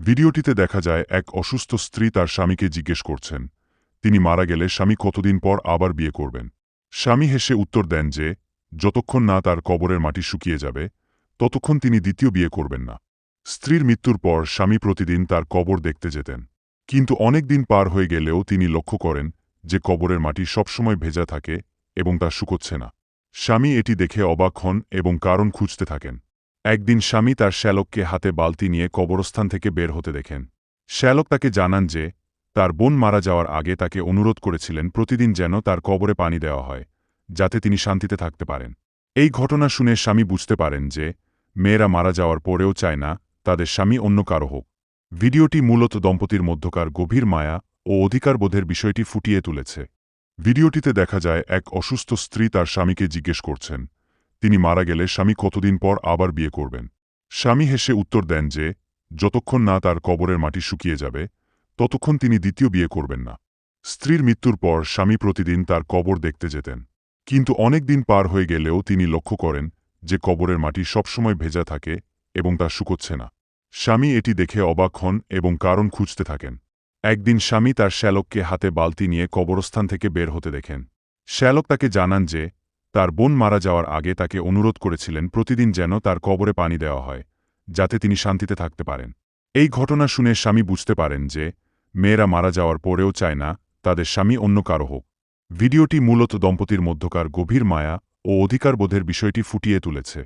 ভিডিওটিতে দেখা যায় এক অসুস্থ স্ত্রী তার স্বামীকে জিজ্ঞেস করছেন তিনি মারা গেলে স্বামী কতদিন পর আবার বিয়ে করবেন। স্বামী হেসে উত্তর দেন যে যতক্ষণ না তার কবরের মাটি শুকিয়ে যাবে ততক্ষণ তিনি দ্বিতীয় বিয়ে করবেন না। স্ত্রীর মৃত্যুর পর স্বামী প্রতিদিন তার কবর দেখতে যেতেন, কিন্তু অনেক দিন পার হয়ে গেলেও তিনি লক্ষ্য করেন যে কবরের মাটি সবসময় ভেজা থাকে এবং তা শুকোচ্ছে না। স্বামী এটি দেখে অবাক হন এবং কারণ খুঁজতে থাকেন। একদিন স্বামী তার শ্যালককে হাতে বালতি নিয়ে কবরস্থান থেকে বের হতে দেখেন। শ্যালক তাকে জানান যে তার বোন মারা যাওয়ার আগে তাকে অনুরোধ করেছিলেন প্রতিদিন যেন তার কবরে পানি দেওয়া হয়, যাতে তিনি শান্তিতে থাকতে পারেন। এই ঘটনা শুনে স্বামী বুঝতে পারেন যে মেয়েরা মারা যাওয়ার পরেও চায় না তাদের স্বামী অন্য কারো হোক। ভিডিওটি মূলত দম্পতির মধ্যকার গভীর মায়া ও অধিকারবোধের বিষয়টি ফুটিয়ে তুলেছে। ভিডিওটিতে দেখা যায় এক অসুস্থ স্ত্রী তার স্বামীকে জিজ্ঞেস করছেন তিনি মারা গেলে স্বামী কতদিন পর আবার বিয়ে করবেন। স্বামী হেসে উত্তর দেন যে যতক্ষণ না তার কবরের মাটি শুকিয়ে যাবে ততক্ষণ তিনি দ্বিতীয় বিয়ে করবেন না। স্ত্রীর মৃত্যুর পর স্বামী প্রতিদিন তার কবর দেখতে যেতেন, কিন্তু অনেক দিন পার হয়ে গেলেও তিনি লক্ষ্য করেন যে কবরের মাটি সবসময় ভেজা থাকে এবং তা শুকোচ্ছে না। স্বামী এটি দেখে অবাক হন এবং কারণ খুঁজতে থাকেন। একদিন স্বামী তার শ্যালককে হাতে বালতি নিয়ে কবরস্থান থেকে বের হতে দেখেন। শ্যালক তাকে জানান যে তার বোন মারা যাওয়ার আগে তাকে অনুরোধ করেছিলেন প্রতিদিন যেন তার কবরে পানি দেওয়া হয়, যাতে তিনি শান্তিতে থাকতে পারেন। এই ঘটনা শুনে স্বামী বুঝতে পারেন যে মেয়েরা মারা যাওয়ার পরেও চায় না তাদের স্বামী অন্য কারো হোক। ভিডিওটি মূলত দম্পতির মধ্যকার গভীর মায়া ও অধিকারবোধের বিষয়টি ফুটিয়ে তুলেছে।